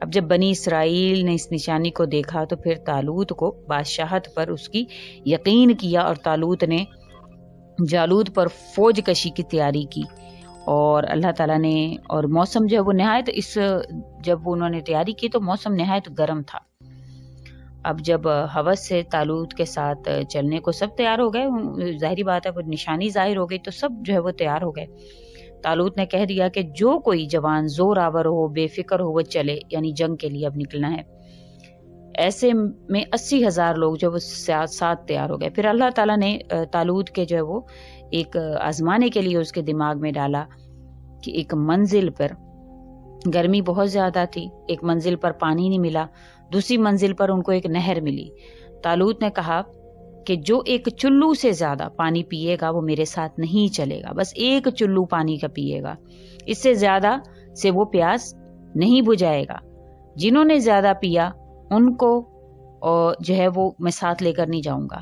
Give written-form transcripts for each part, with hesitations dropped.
اب جب بنی اسرائیل نے اس نشانی کو دیکھا تو پھر طالوت کو بادشاہت پر اس کی یقین کیا، اور طالوت نے جالوت پر فوج کشی کی تیاری کی، اور اللہ تعالیٰ نے، اور موسم جو ہے وہ نہایت جب انہوں نے تیاری کی تو موسم نہایت گرم تھا۔ اب جب ہوس سے طالوت کے ساتھ چلنے کو سب تیار ہو گئے، ظاہری بات ہے وہ نشانی ظاہر ہو گئی تو سب جو ہے وہ تیار ہو گئے۔ طالوت نے کہہ دیا کہ جو کوئی جوان زور آور ہو، بے فکر ہو، وہ چلے، یعنی جنگ کے لیے اب نکلنا ہے۔ ایسے میں 80,000 لوگ جو وہ ساتھ تیار ہو گئے۔ پھر اللہ تعالیٰ نے طالوت کے جو ہے وہ ایک آزمانے کے لیے اس کے دماغ میں ڈالا کہ ایک منزل پر گرمی بہت زیادہ تھی، ایک منزل پر پانی نہیں ملا، دوسری منزل پر ان کو ایک نہر ملی۔ طالوت نے کہا کہ جو ایک چلو سے زیادہ پانی پیے گا وہ میرے ساتھ نہیں چلے گا، بس ایک چلو پانی کا پیے گا، اس سے زیادہ سے وہ پیاس نہیں بجھائے گا۔ جنہوں نے زیادہ پیا ان کو جو ہے وہ میں ساتھ لے کر نہیں جاؤں گا۔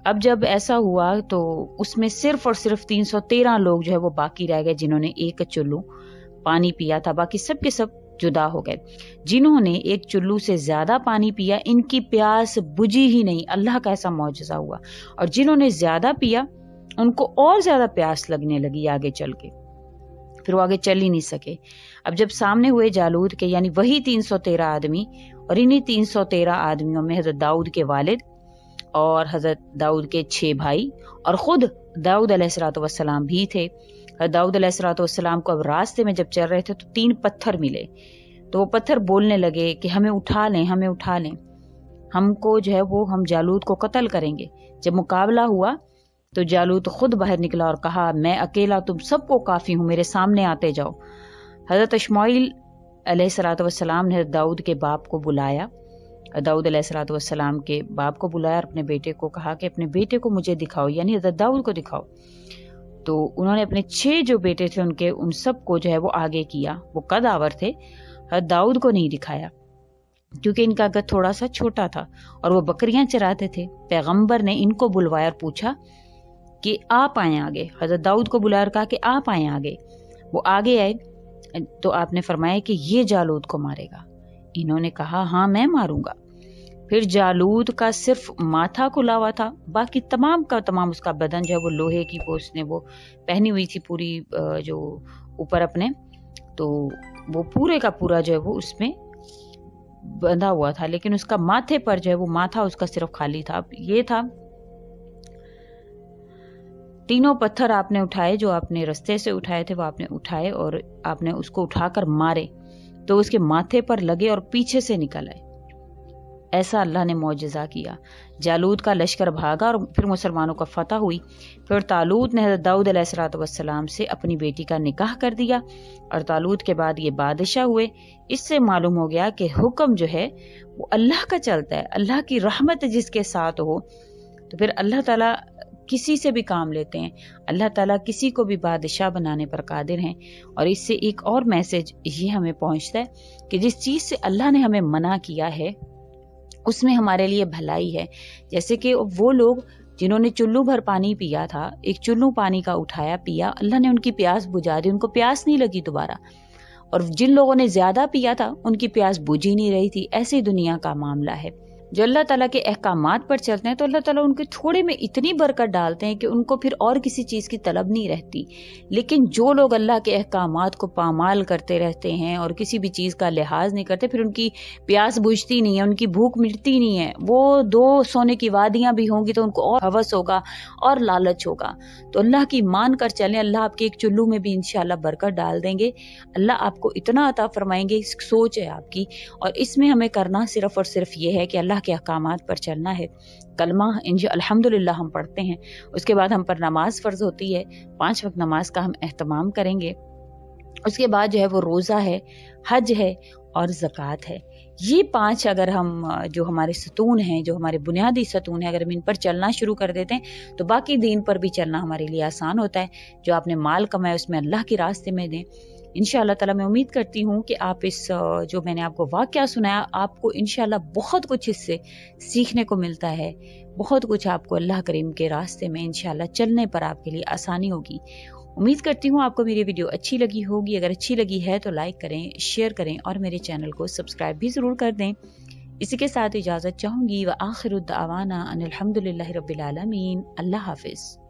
اب جب ایسا ہوا تو اس میں صرف اور صرف 313 لوگ جو ہے وہ باقی رہ گئے جنہوں نے ایک چلو پانی پیا تھا، باقی سب کے سب جدا ہو گئے۔ جنہوں نے ایک چلو سے زیادہ پانی پیا ان کی پیاس بجھی ہی نہیں، اللہ کا ایسا معجزہ ہوا، اور جنہوں نے زیادہ پیا ان کو اور زیادہ پیاس لگنے لگی آگے چل کے، پھر وہ آگے چل ہی نہیں سکے۔ اب جب سامنے ہوئے جالوت کے، یعنی وہی 313 آدمی، اور انہی 313 آدمیوں میں حضرت داؤد کے والد اور حضرت داؤد کے 6 بھائی اور خود داؤد علیہ السلام بھی تھے۔ داؤد علیہ السلام کو اب راستے میں جب چل رہے تھے تو 3 پتھر ملے، تو وہ پتھر بولنے لگے کہ ہمیں اٹھا لیں، ہمیں اٹھا لیں، ہم کو جو ہے وہ ہم جالوت کو قتل کریں گے۔ جب مقابلہ ہوا تو جالوت خود باہر نکلا اور کہا میں اکیلا تم سب کو کافی ہوں، میرے سامنے آتے جاؤ۔ حضرت اشمعیل علیہ السلام نے داؤد کے باپ کو بلایا، داؤد علیہ السلام کے باپ کو بلایا اور اپنے بیٹے کو کہا کہ اپنے بیٹے کو مجھے دکھاؤ، یعنی حضرت داؤد کو دکھاؤ۔ تو انہوں نے اپنے 6 جو بیٹے تھے ان سب کو جو ہے وہ آگے کیا، وہ قد آور تھے، حضرت داؤد کو نہیں دکھایا کیونکہ ان کا قد تھوڑا سا چھوٹا تھا اور وہ بکریاں چراتے تھے۔ پیغمبر نے ان کو بلوایا اور پوچھا کہ آپ آئیں آگے، حضرت داؤد کو بلایا اور کہا کہ آپ آئیں آگے۔ وہ آگے آئے تو آپ نے فرمایا کہ یہ جالوت کو مارے گا۔ انہوں نے کہا ہاں میں ماروں گا۔ پھر جالوت کا صرف ماتھا کھلا ہوا تھا، باقی تمام کا تمام اس کا بدن جو ہے وہ لوہے کی اس نے وہ پہنی ہوئی تھی پوری جو اوپر اپنے، تو وہ پورے کا پورا جو ہے وہ اس میں بندھا ہوا تھا، لیکن اس کا ماتھے پر جو ہے وہ ماتھا اس کا صرف خالی تھا۔ یہ تھا 3 پتھر آپ نے اٹھائے، جو آپ نے رستے سے اٹھائے تھے وہ آپ نے اٹھائے اور آپ نے اس کو اٹھا کر مارے تو اس کے ماتھے پر لگے اور پیچھے سے نکل آئے۔ ایسا اللہ نے معجزہ کیا۔ جالوت کا لشکر بھاگا اور پھر مسلمانوں کا فتح ہوئی۔ پھر طالوت نے حضرت داؤد علیہ السلام سے اپنی بیٹی کا نکاح کر دیا اور طالوت کے بعد یہ بادشاہ ہوئے۔ اس سے معلوم ہو گیا کہ حکم جو ہے وہ اللہ کا چلتا ہے، اللہ کی رحمت جس کے ساتھ ہو تو پھر اللہ تعالیٰ کسی سے بھی کام لیتے ہیں، اللہ تعالیٰ کسی کو بھی بادشاہ بنانے پر قادر ہیں۔ اور اس سے ایک اور میسج یہ ہمیں پہنچتا ہے کہ جس چیز سے اللہ نے ہمیں منع کیا ہے اس میں ہمارے لیے بھلائی ہے۔ جیسے کہ وہ لوگ جنہوں نے چلو بھر پانی پیا تھا، ایک چلو پانی کا اٹھایا پیا، اللہ نے ان کی پیاس بجھا دی، ان کو پیاس نہیں لگی دوبارہ۔ اور جن لوگوں نے زیادہ پیا تھا ان کی پیاس بجھ ہی نہیں رہی تھی۔ ایسی دنیا کا معاملہ ہے۔ جو اللہ تعالیٰ کے احکامات پر چلتے ہیں تو اللہ تعالیٰ ان کے تھوڑے میں اتنی برکت ڈالتے ہیں کہ ان کو پھر اور کسی چیز کی طلب نہیں رہتی۔ لیکن جو لوگ اللہ کے احکامات کو پامال کرتے رہتے ہیں اور کسی بھی چیز کا لحاظ نہیں کرتے، پھر ان کی پیاس بجھتی نہیں ہے، ان کی بھوک مٹتی نہیں ہے۔ وہ 2 سونے کی وادیاں بھی ہوں گی تو ان کو اور ہوس ہوگا اور لالچ ہوگا۔ تو اللہ کی مان کر چلیں، اللہ آپ کے ایک چلو میں بھی انشاءاللہ برکت ڈال دیں گے۔ اللہ آپ کو اتنا عطا فرمائیں گے، سوچ ہے آپ کی، اور اس میں ہمیں کرنا صرف اور صرف یہ ہے کہ اللہ کے احکامات پر چلنا ہے۔ کلمہ الحمدللہ ہم پڑھتے ہیں، اس کے بعد ہم پر نماز فرض ہوتی ہے، 5 وقت نماز کا ہم اہتمام کریں گے۔ اس کے بعد جو ہے وہ روزہ ہے، حج ہے اور زکوٰۃ ہے۔ یہ 5 اگر ہم جو ہمارے ستون ہیں، جو ہمارے بنیادی ستون ہیں، اگر ہم ان پر چلنا شروع کر دیتے ہیں تو باقی دین پر بھی چلنا ہمارے لیے آسان ہوتا ہے۔ جو آپ نے مال کمایا اس میں اللہ کے راستے میں دیں۔ انشاءاللہ تعالیٰ میں امید کرتی ہوں کہ آپ اس جو میں نے آپ کو واقعہ سنایا، آپ کو انشاءاللہ بہت کچھ اس سے سیکھنے کو ملتا ہے، بہت کچھ آپ کو اللہ کریم کے راستے میں انشاءاللہ چلنے پر آپ کے لیے آسانی ہوگی۔ امید کرتی ہوں آپ کو میری ویڈیو اچھی لگی ہوگی. اگر اچھی لگی ہے تو لائک کریں، شیئر کریں اور میرے چینل کو سبسکرائب بھی ضرور کر دیں. اسی کے ساتھ اجازت چاہوں گی. وآخر دعوانا ان الحمد للہ رب العالمین. اللہ حافظ.